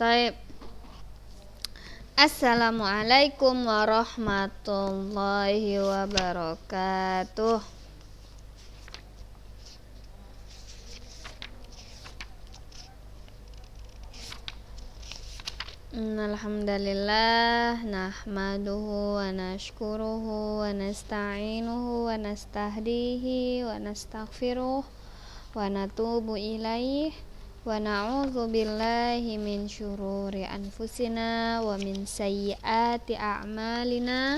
Taib. Assalamualaikum warahmatullahi wabarakatuh. Alhamdulillah nahmaduhu wa nashkuruhu wa nasta'inuhu wa nastahdihi wa nastaghfiruh wa natubu ilaih wa na'udzu billahi min syururi anfusina wa min sayyiati a'malina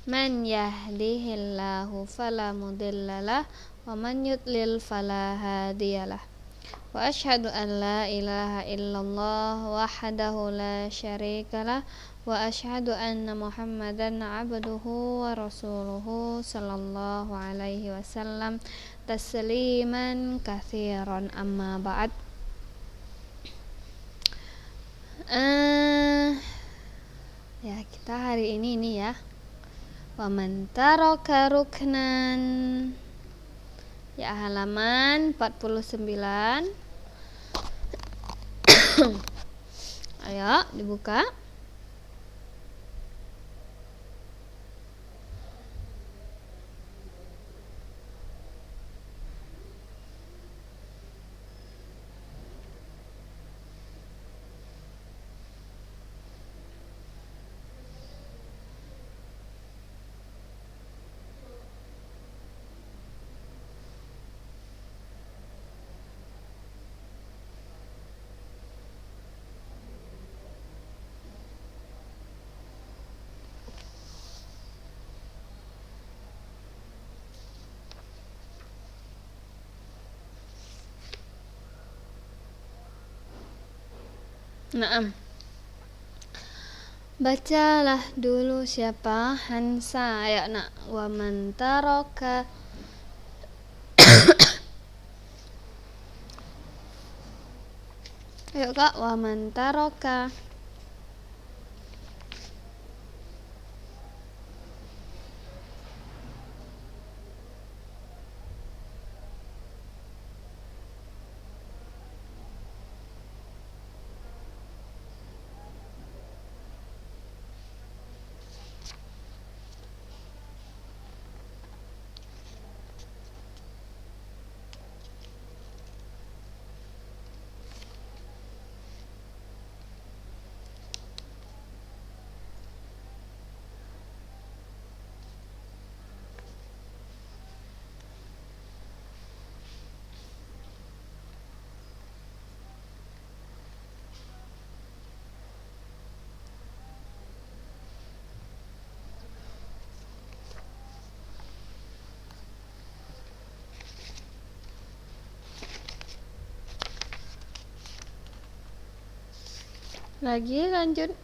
man yahdihillahu fala mudhillalah wa man yudlil fala hadiyalah wa asyhadu an la ilaha illallah wahdahu la syarikalah wa asyhadu anna muhammadan abduhu wa rasuluhu sallallahu alaihi wasallam tasliman katsiran amma ba'd. Ya, kita hari ini ya. Wa man taraka ruknan. Ya, halaman 49. Ayo dibuka. Naam. Bacalah dulu siapa Hansa. Ayo nak. Wa man taraka. Ayo Kak, wa man taraka. Lagi lanjut.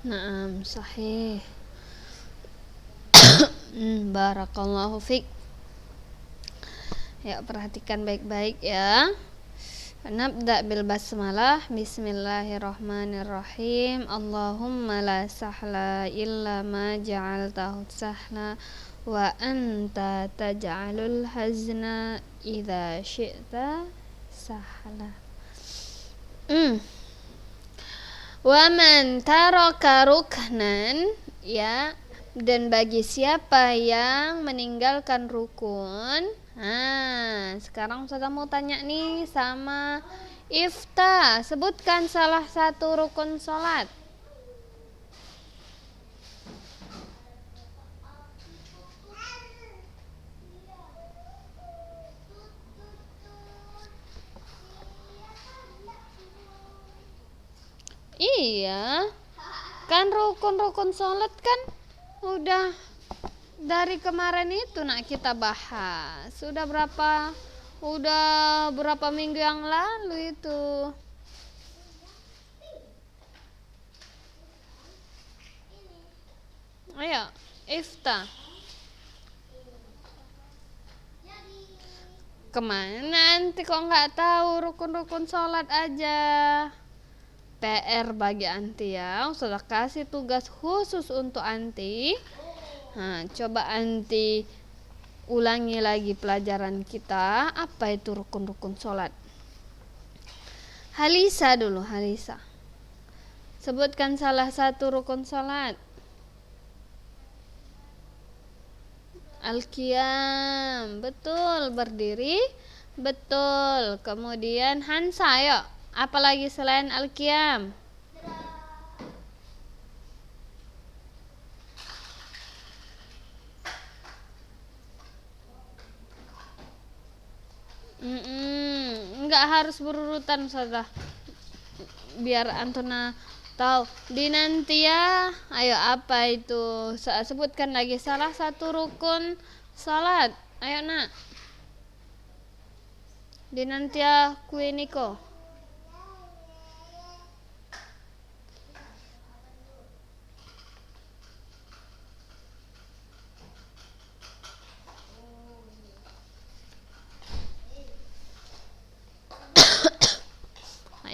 Naam, sahih. Barakallahu fiik. Ya, perhatikan baik-baik ya. Nabda bil basmalah. Bismillahirrahmanirrahim. Allahumma la sahla illa ma ja'altahu sahla wa anta taj'alul hazna idza syi'ta sahla. Wa man taraka ruknan, ya, dan bagi siapa yang meninggalkan rukun. Sekarang Ustazah mau tanya nih sama Ifta, sebutkan salah satu rukun sholat. Iya, kan rukun-rukun sholat kan udah dari kemarin itu nak kita bahas. Udah berapa minggu yang lalu itu. Ayo, Ifta. Kemana nanti kok nggak tahu rukun-rukun sholat aja. PR bagi anti ya, sudah kasih tugas khusus untuk anti. Coba anti ulangi lagi pelajaran kita, apa itu rukun-rukun sholat. Halisa dulu, Halisa. Sebutkan salah satu rukun sholat. Al-qiyam, betul, berdiri, betul. Kemudian Hansa, ayo. Apalagi selain al-qiyam? Enggak harus berurutan saja. Biar Antona tahu. Dinantia, ayo apa itu? Sebutkan lagi salah satu rukun salat. Ayo nak. Dinantia Kueniko.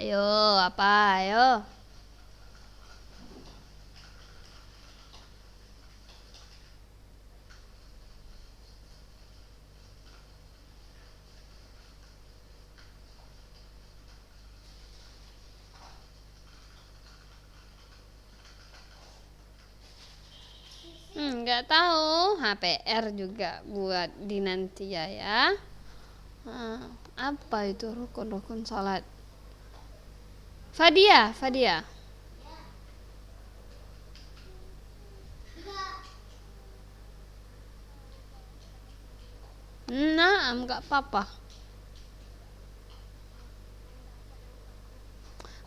Ayo, apa? Ayo. Nggak tahu. HPR juga buat Dinantia ya. Apa itu rukun-rukun salat? Fadia. Nah, enggak apa-apa.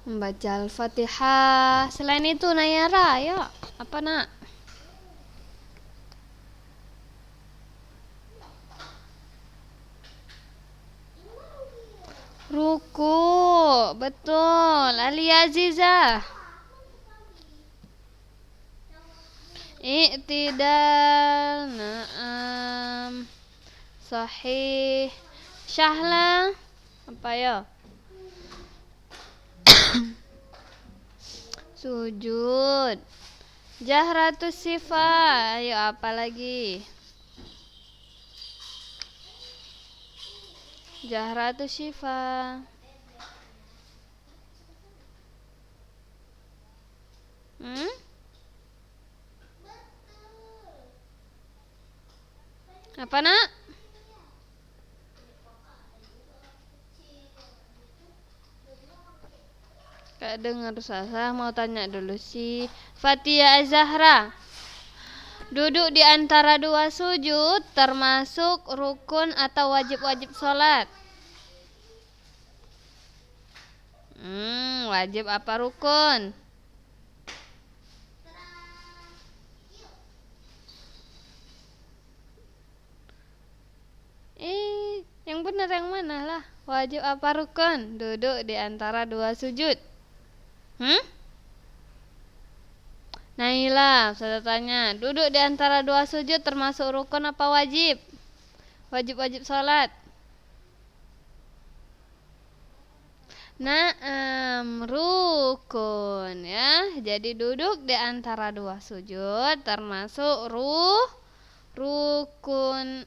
Membaca Al-Fatihah. Selain itu Nayara, ayo. Apa nak? Ruku, betul. Ali Azizah. I'tidal, na'am. Sahih. Syahla, apa ya? Sujud. Jahratus sifat, ayo apa lagi? Jahratus sifat. Apa nak? Gak dengar Sasa, mau tanya dulu si Fatia Azahra. Duduk di antara dua sujud termasuk rukun atau wajib-wajib sholat? Wajib apa rukun? Yang benar yang mana lah? Wajib apa rukun? Duduk di antara dua sujud. Naila, saya tanya, duduk di antara dua sujud termasuk rukun apa wajib? Wajib-wajib sholat. Naam, rukun ya. Jadi duduk di antara dua sujud termasuk rukun.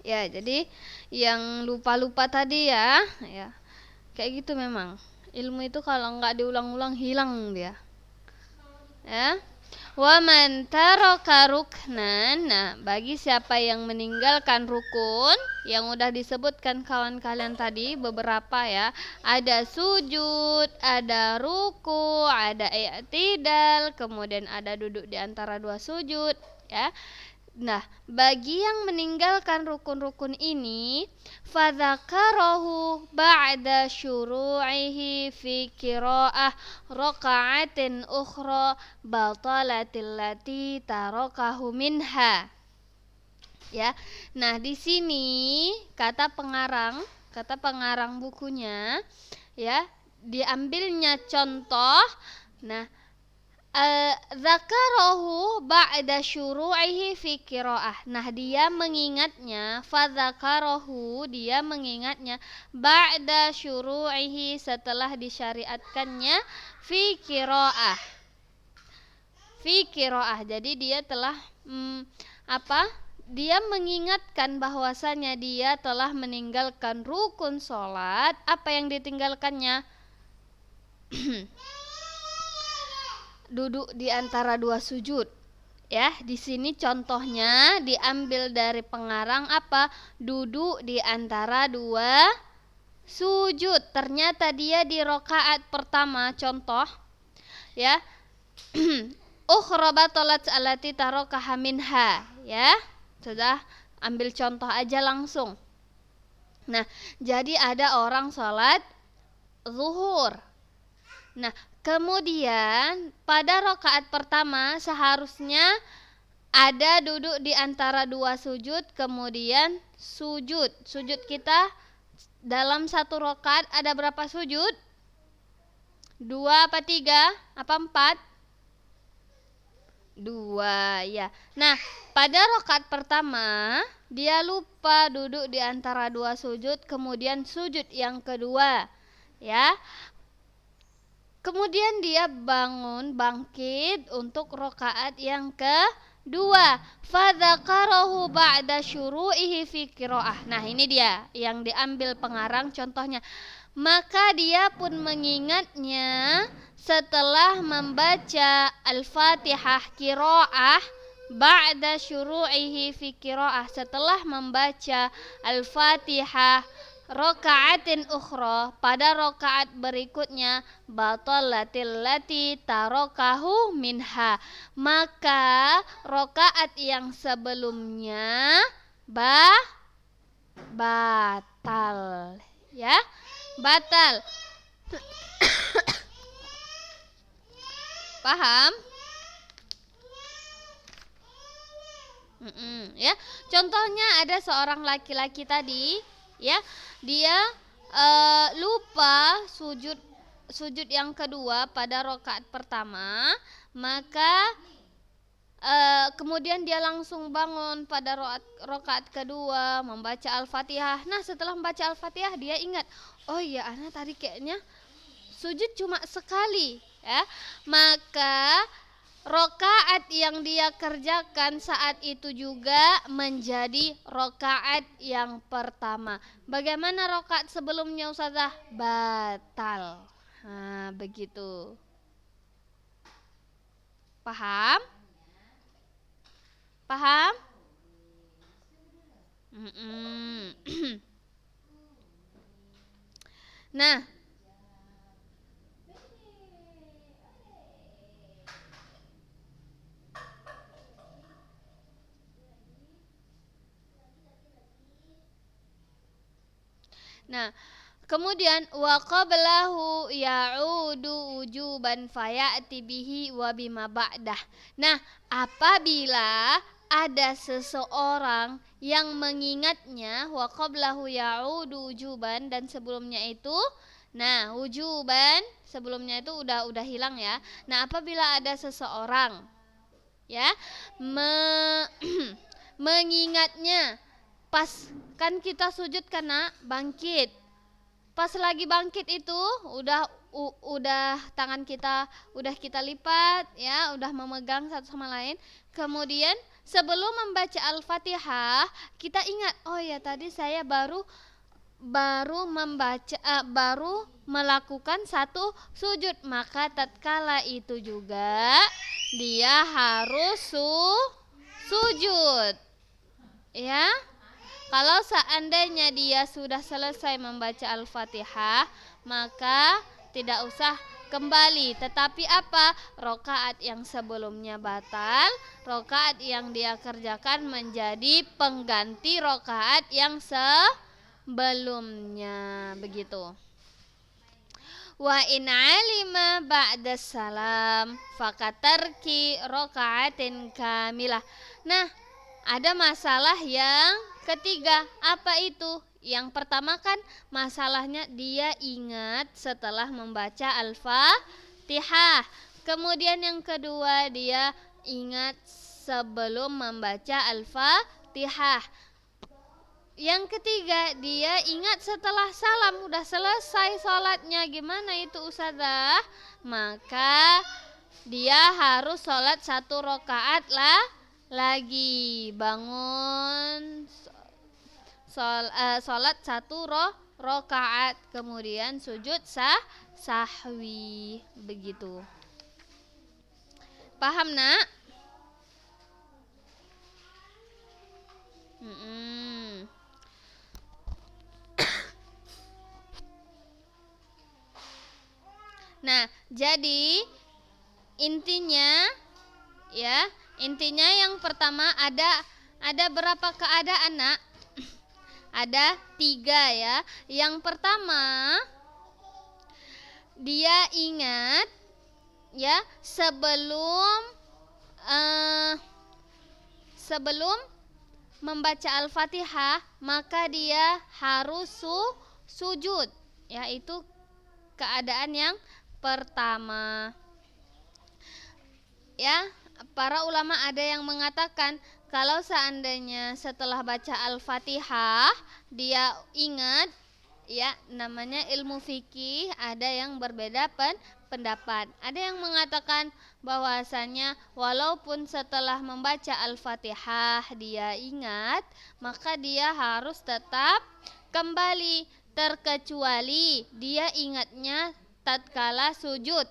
Ya, jadi yang lupa-lupa tadi ya, ya. Kayak gitu memang. Ilmu itu kalau nggak diulang-ulang hilang dia. Ya. Wa man taraka ruknan. Nah, bagi siapa yang meninggalkan rukun yang udah disebutkan kawan kalian tadi beberapa ya. Ada sujud, ada ruku, ada i'tidal, kemudian ada duduk di antara dua sujud ya. Nah, bagi yang meninggalkan rukun-rukun ini, fadzakarahu ba'da syuru'ihi fi qira'ah raka'atin ukhra batalatil lati tarakahu minha. Ya. Nah, di sini kata pengarang bukunya ya, diambilnya contoh. Nah, zakarahu ba'da syuru'ihi fi qira'ah. Nah, dia mengingatnya, fadzakarahu, dia mengingatnya ba'da syuru'ihi, setelah disyariatkannya fi qira'ah. Fi qira'ah. Jadi dia telah dia mengingatkan bahwasanya dia telah meninggalkan rukun sholat. Apa yang ditinggalkannya? Duduk di antara dua sujud. Ya, di sini contohnya diambil dari pengarang apa? Duduk di antara dua sujud. Ternyata dia di rakaat pertama contoh ya. Ukhra batalat allati tarakaha minha ya. Sudah, ambil contoh aja langsung. Nah, jadi ada orang sholat zuhur. Nah, kemudian pada rakaat pertama seharusnya ada duduk di antara dua sujud, kemudian sujud. Sujud kita dalam satu rakaat ada berapa sujud? 2 apa 3? Apa 4? 2 ya. Nah, pada rakaat pertama dia lupa duduk di antara dua sujud, kemudian sujud yang kedua ya. Kemudian dia bangkit untuk rakaat yang kedua. Fadzakarahu ba'da syuru'ihi fi qira'ah. Nah, ini dia yang diambil pengarang contohnya. Maka dia pun mengingatnya setelah membaca Al-Fatihah qira'ah ba'da syuru'ihi fi qira'ah, setelah membaca Al-Fatihah raka'atin ukhra, pada rakaat berikutnya, batalatil lati tarakahu minha, maka rakaat yang sebelumnya batal ya, batal. Paham? Ya, contohnya ada seorang laki-laki tadi ya, dia lupa sujud yang kedua pada rakaat pertama, maka kemudian dia langsung bangun pada rakaat kedua membaca Al-Fatihah. Nah, setelah membaca Al-Fatihah dia ingat, oh iya, ana tadi kayaknya sujud cuma sekali ya. Maka rakaat yang dia kerjakan saat itu juga menjadi rakaat yang pertama. Bagaimana rakaat sebelumnya, Ustazah? Batal. Nah, begitu. Paham? Paham? Nah, kemudian wa qablahu ya'udu wujuban fayati bihi wa bima ba'dah. Nah, apabila ada seseorang yang mengingatnya, wa qablahu ya'udu wujuban, dan sebelumnya itu, nah, wujuban sebelumnya itu udah hilang ya. Nah, apabila ada seseorang ya mengingatnya pas kan kita sujud karena bangkit pas lagi bangkit itu udah tangan kita udah kita lipat ya, udah memegang satu sama lain. Kemudian sebelum membaca Al-Fatihah, kita ingat, oh ya tadi saya baru melakukan satu sujud, maka tatkala itu juga dia harus sujud. Ya. Kalau seandainya dia sudah selesai membaca Al-Fatihah, maka tidak usah kembali. Tetapi apa? Rakaat yang sebelumnya batal, rakaat yang dia kerjakan menjadi pengganti rakaat yang sebelumnya. Begitu. Wa in alima ba'da salam fakatarki rakaatin kamilah. Nah, ada masalah yang ketiga, apa itu? Yang pertama kan masalahnya dia ingat setelah membaca Al-Fatihah. Kemudian yang kedua dia ingat sebelum membaca Al-Fatihah. Yang ketiga dia ingat setelah salam, udah selesai sholatnya. Gimana itu Ustazah? Maka dia harus sholat 1 rakaat lagi, bangun sholat 1 rakaat, kemudian sujud sahwi. Begitu. Paham nak? Nah, jadi intinya yang pertama ada berapa keadaan nak? Ada 3 ya. Yang pertama dia ingat ya sebelum membaca Al-Fatihah, maka dia harus sujud. Yaitu keadaan yang pertama. Ya, para ulama ada yang mengatakan kalau seandainya setelah baca Al-Fatihah dia ingat, ya namanya ilmu fikih ada yang berbeda pendapat. Ada yang mengatakan bahwasanya walaupun setelah membaca Al-Fatihah dia ingat, maka dia harus tetap kembali, terkecuali dia ingatnya tatkala sujud.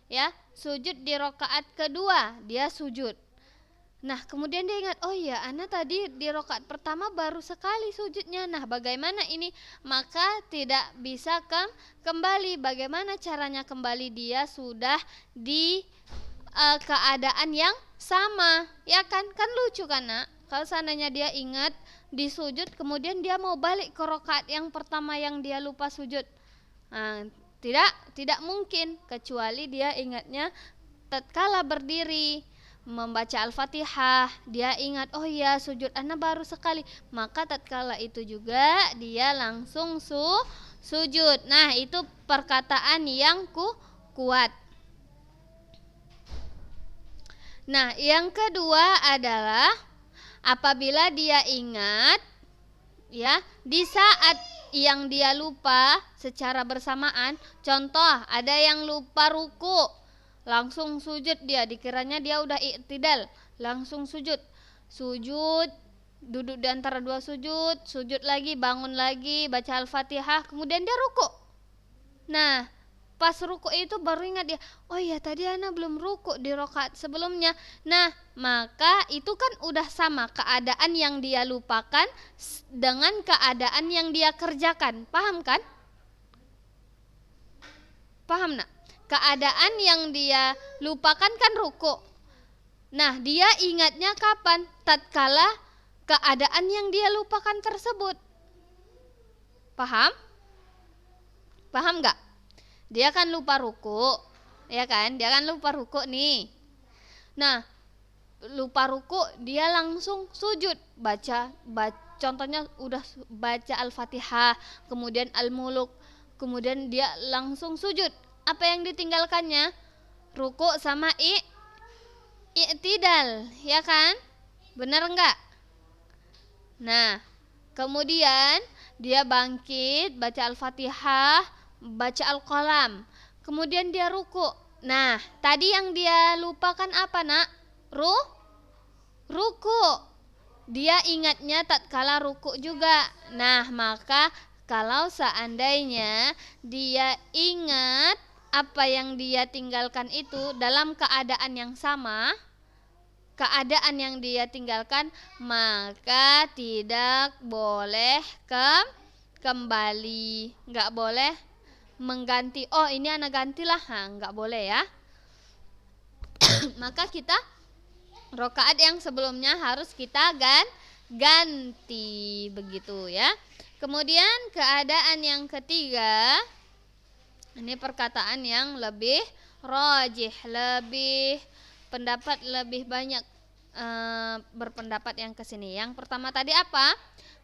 Ya, sujud di rakaat kedua dia sujud. Nah, kemudian dia ingat, oh ya, ana tadi di rakaat pertama baru sekali sujudnya. Nah, bagaimana ini? Maka tidak bisa kembali. Bagaimana caranya kembali? Dia sudah di keadaan yang sama, ya kan? Kan lucu kan, nak? Kalau seandainya dia ingat di sujud, kemudian dia mau balik ke rakaat yang pertama yang dia lupa sujud. Nah, tidak mungkin, kecuali dia ingatnya tatkala berdiri membaca Al-Fatihah, dia ingat, oh ya sujud ana baru sekali, maka tatkala itu juga dia langsung sujud. Nah, itu perkataan yang kuat. Nah, yang kedua adalah apabila dia ingat ya di saat yang dia lupa secara bersamaan. Contoh, ada yang lupa ruku, langsung sujud dia, dikiranya dia udah i'tidal, langsung sujud, duduk di antara 2 sujud lagi, bangun lagi, baca Al-Fatihah, kemudian dia ruku. Nah, pas ruku itu baru ingat dia, oh ya tadi ana belum ruku di rakaat sebelumnya. Nah, maka itu kan udah sama keadaan yang dia lupakan dengan keadaan yang dia kerjakan. Paham kan? Paham nak? Keadaan yang dia lupakan kan ruku. Nah, dia ingatnya kapan? Tatkala keadaan yang dia lupakan tersebut. Paham? Paham gak? Dia kan lupa ruku, ya kan? Dia kan lupa ruku nih. Nah, lupa ruku, dia langsung sujud, baca contohnya udah baca Al-Fatihah, kemudian Al-Muluk, kemudian dia langsung sujud. Apa yang ditinggalkannya? Ruku sama i'tidal, ya kan? Benar enggak? Nah, kemudian Dia bangkit, baca Al-Fatihah, baca Al-Qalam. Kemudian dia ruku. Nah, tadi yang dia lupakan apa, Nak? Ruku. Dia ingatnya tatkala ruku juga. Nah, maka kalau seandainya dia ingat apa yang dia tinggalkan itu dalam keadaan yang sama, keadaan yang dia tinggalkan, maka tidak boleh kembali, nggak boleh mengganti. Oh, ini anak gantilah, nggak boleh ya. Maka kita rakaat yang sebelumnya harus kita ganti begitu ya. Kemudian keadaan yang ketiga, ini perkataan yang lebih rajih, lebih pendapat lebih banyak berpendapat yang kesini. Yang pertama tadi apa?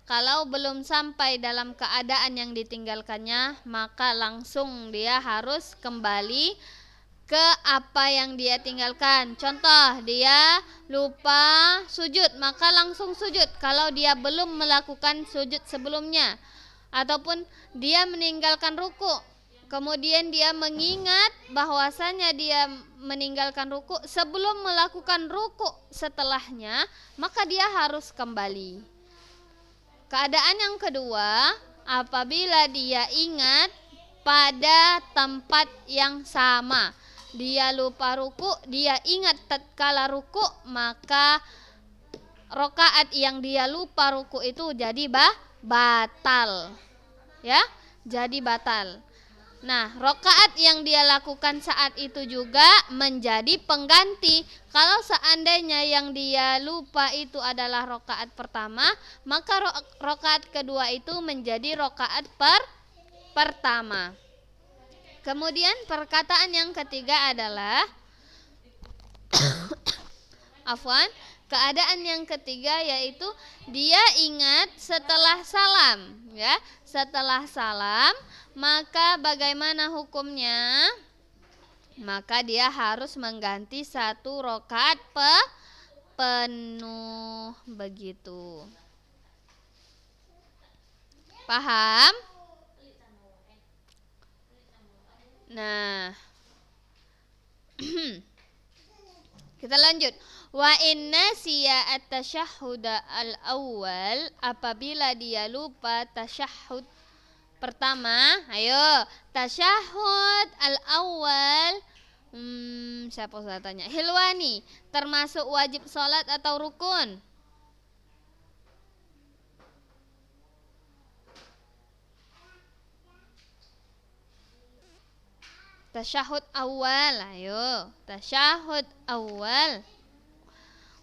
Kalau belum sampai dalam keadaan yang ditinggalkannya, maka langsung dia harus kembali ke apa yang dia tinggalkan. Contoh, dia lupa sujud, maka langsung sujud kalau dia belum melakukan sujud sebelumnya. Ataupun dia meninggalkan ruku, kemudian dia mengingat bahwasanya dia meninggalkan ruku sebelum melakukan ruku setelahnya, maka dia harus kembali. Keadaan yang kedua, apabila dia ingat pada tempat yang sama, dia lupa ruku, dia ingat tatkala ruku, maka rakaat yang dia lupa ruku itu jadi batal. Ya, jadi batal. Nah, rakaat yang dia lakukan saat itu juga menjadi pengganti. Kalau seandainya yang dia lupa itu adalah rakaat pertama, maka rakaat kedua itu menjadi rakaat pertama. Kemudian perkataan yang ketiga adalah afwan, keadaan yang ketiga yaitu dia ingat setelah salam, ya. Setelah salam, maka bagaimana hukumnya? Maka dia harus mengganti satu rakaat penuh begitu. Paham? Nah, kita lanjut. Wa inna siya at-tashahhuda al-awwal, apabila dia lupa tasyahud pertama. Ayo, tasyahud al-awwal. Siapa saya tanya? Hilwani, termasuk wajib sholat atau rukun? Tasyahud awal, ayo. Tasyahud awal.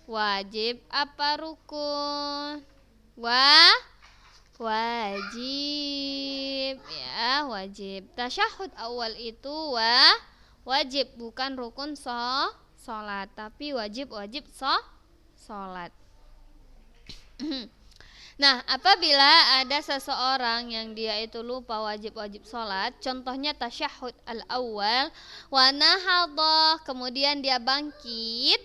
Wajib apa rukun? Wajib, ya, wajib. Tasyahud awal itu wajib, bukan rukun sholat, tapi wajib sholat. Nah, apabila ada seseorang yang dia itu lupa wajib sholat, contohnya tasyahud al-awwal, wa nahadha, kemudian dia bangkit,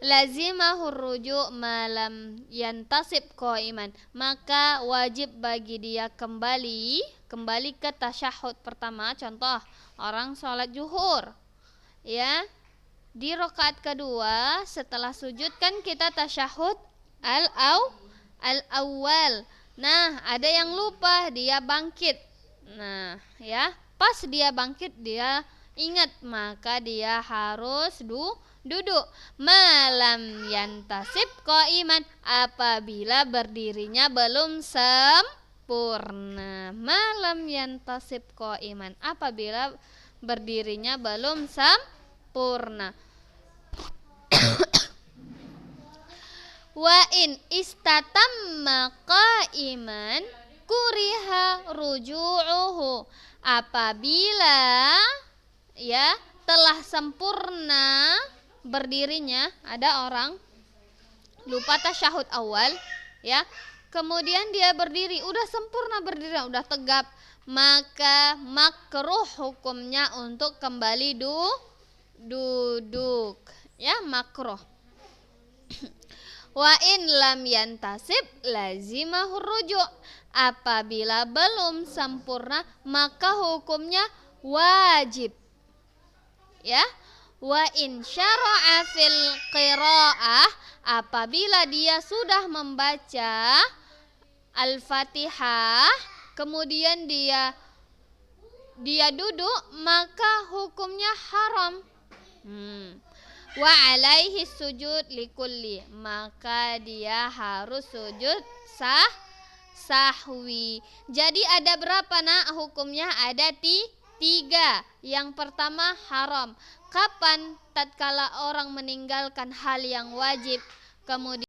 lazimahur ruju' malam yantasib qaiman, maka wajib bagi dia kembali ke tasyahud pertama. Contoh, orang sholat zuhur, ya, di rakaat kedua setelah sujud kan kita tasyahud al-awwal. Nah, ada yang lupa, dia bangkit. Nah, ya, pas dia bangkit dia ingat, maka dia harus duduk. Malam yantasib qaiman, apabila berdirinya belum sempurna. Malam yantasib qaiman, apabila berdirinya belum sempurna. Wa in istatamma qaiman kuriha ruju'uhu, apabila ya telah sempurna berdirinya, ada orang lupa tasyahud awal, ya, kemudian dia berdiri, udah sempurna berdiri, udah tegap, maka makruh hukumnya untuk kembali duduk, ya, makruh. Wa in lam yantasib lazimahur ruju', Apabila belum sempurna maka hukumnya wajib. Ya. Wa in syara'a fil qiraah, apabila dia sudah membaca Al-Fatihah kemudian dia duduk maka hukumnya haram. Wa alaihi sujud likulli, maka dia harus sujud sahwi. Jadi ada berapa nak hukumnya? Ada 3. Yang pertama haram. Kapan? Tatkala orang meninggalkan hal yang wajib. Kemudian